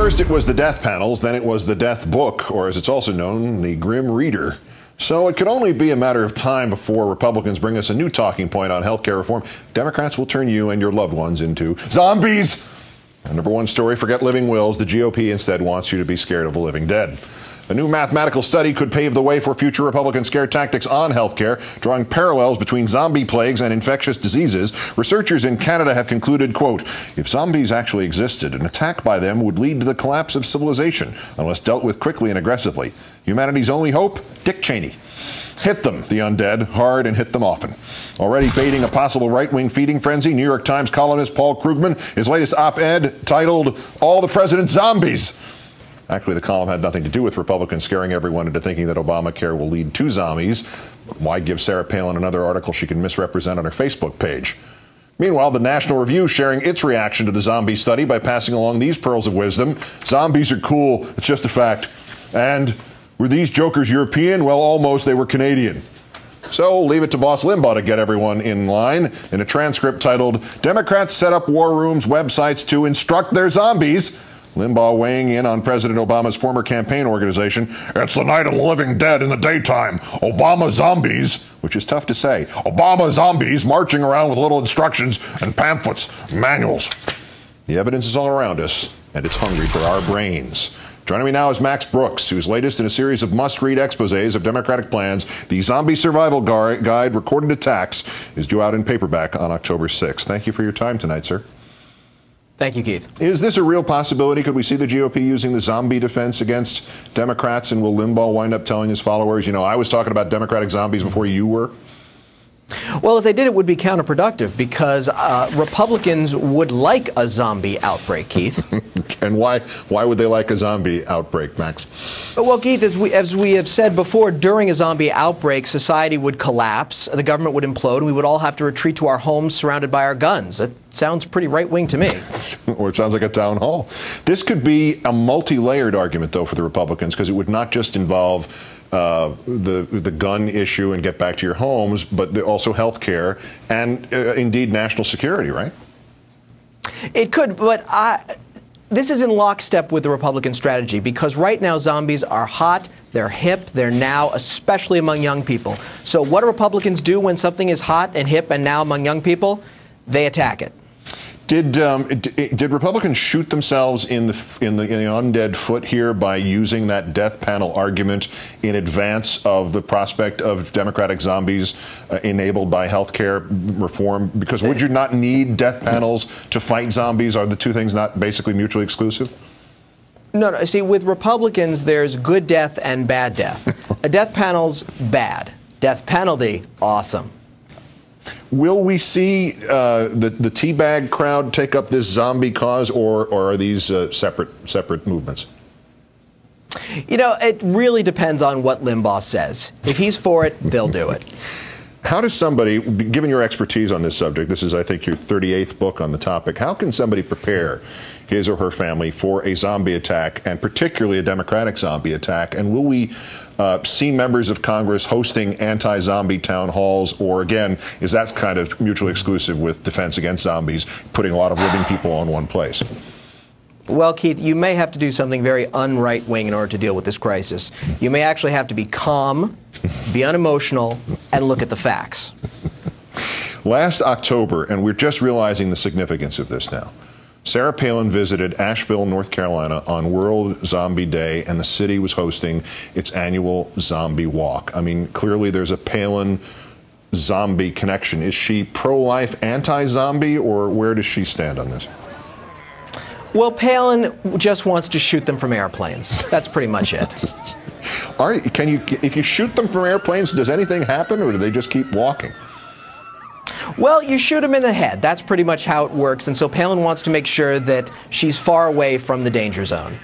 First it was the death panels, then it was the death book, or as it's also known, the Grim Reader. So it could only be a matter of time before Republicans bring us a new talking point on health care reform. Democrats will turn you and your loved ones into zombies. And number one story, forget living wills. The GOP instead wants you to be scared of the living dead. A new mathematical study could pave the way for future Republican scare tactics on health care, drawing parallels between zombie plagues and infectious diseases. Researchers in Canada have concluded, quote, if zombies actually existed, an attack by them would lead to the collapse of civilization unless dealt with quickly and aggressively. Humanity's only hope? Dick Cheney. Hit them, the undead, hard and hit them often. Already baiting a possible right-wing feeding frenzy, New York Times columnist Paul Krugman, his latest op-ed titled, All the President's Zombies. Actually, the column had nothing to do with Republicans scaring everyone into thinking that Obamacare will lead to zombies. Why give Sarah Palin another article she can misrepresent on her Facebook page? Meanwhile, the National Review sharing its reaction to the zombie study by passing along these pearls of wisdom. Zombies are cool. It's just a fact. And were these jokers European? Well, almost. They were Canadian. So leave it to Boss Limbaugh to get everyone in line. In a transcript titled, Democrats set up war rooms, websites to instruct their zombies. Limbaugh weighing in on President Obama's former campaign organization. It's the night of the living dead in the daytime. Obama zombies, which is tough to say. Obama zombies marching around with little instructions and pamphlets, manuals. The evidence is all around us, and it's hungry for our brains. Joining me now is Max Brooks, whose latest in a series of must-read exposés of Democratic plans, The Zombie Survival Guide, Recorded Attacks, is due out in paperback on October 6th. Thank you for your time tonight, sir. Thank you, Keith. Is this a real possibility? Could we see the GOP using the zombie defense against Democrats? And will Limbaugh wind up telling his followers, you know, I was talking about Democratic zombies before you were? Well, if they did, it would be counterproductive because Republicans would like a zombie outbreak, Keith. And why would they like a zombie outbreak, Max? Well, Keith, as we have said before, during a zombie outbreak, society would collapse, the government would implode, and we would all have to retreat to our homes surrounded by our guns. It sounds pretty right-wing to me. Or it sounds like a town hall. This could be a multi-layered argument, though, for the Republicans, because it would not just involve the gun issue and get back to your homes, but also health care and indeed national security, right? It could, but this is in lockstep with the Republican strategy because right now zombies are hot, they're hip, they're now, especially among young people. So what do Republicans do when something is hot and hip and now among young people? They attack it. Did Republicans shoot themselves in the undead foot here by using that death panel argument in advance of the prospect of Democratic zombies enabled by health care reform? Because would you not need death panels to fight zombies? Are the two things not basically mutually exclusive? No. See, with Republicans, there's good death and bad death. A death panel's bad. Death penalty, awesome. Will we see the teabag crowd take up this zombie cause, or are these separate movements? You know, it really depends on what Limbaugh says. If he's for it, they'll do it. How does somebody, given your expertise on this subject, this is, I think, your 38th book on the topic, how can somebody prepare his or her family for a zombie attack, and particularly a Democratic zombie attack? And will we see members of Congress hosting anti-zombie town halls, or again, is that kind of mutually exclusive with Defense Against Zombies, putting a lot of living people on one place? Well, Keith, you may have to do something very un-right-wing in order to deal with this crisis. You may actually have to be calm, be unemotional, and look at the facts. Last October, and we're just realizing the significance of this now, Sarah Palin visited Asheville, North Carolina on World Zombie Day, and the city was hosting its annual zombie walk. I mean, clearly there's a Palin zombie connection. Is she pro-life, anti-zombie, or where does she stand on this? Well, Palin just wants to shoot them from airplanes. That's pretty much it. If you shoot them from airplanes, does anything happen, or do they just keep walking? Well, you shoot them in the head. That's pretty much how it works. And so Palin wants to make sure that she's far away from the danger zone.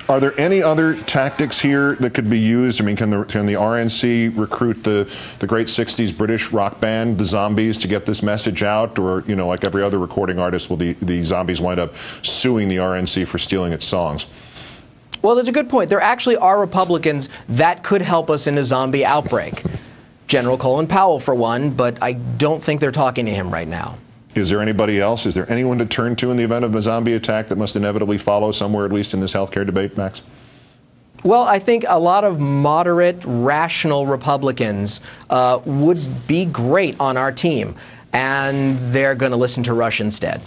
Are there any other tactics here that could be used? I mean, can the RNC recruit the great 60s British rock band, the Zombies, to get this message out? Or, you know, like every other recording artist, will the Zombies wind up suing the RNC for stealing its songs? Well, that's a good point. There actually are Republicans that could help us in a zombie outbreak. General Colin Powell, for one, but I don't think they're talking to him right now. Is there anybody else? Is there anyone to turn to in the event of a zombie attack that must inevitably follow somewhere, at least in this healthcare debate, Max? Well, I think a lot of moderate, rational Republicans would be great on our team, and they're going to listen to Rush instead.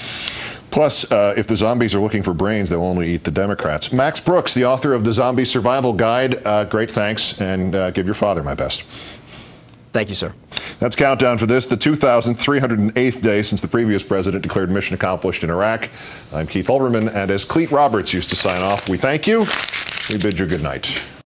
Plus, if the zombies are looking for brains, they'll only eat the Democrats. Max Brooks, the author of the Zombie Survival Guide, great thanks, and give your father my best. Thank you, sir. That's Countdown for this, the 2,308th day since the previous president declared mission accomplished in Iraq. I'm Keith Olbermann, and as Cleet Roberts used to sign off, we thank you. We bid you good night.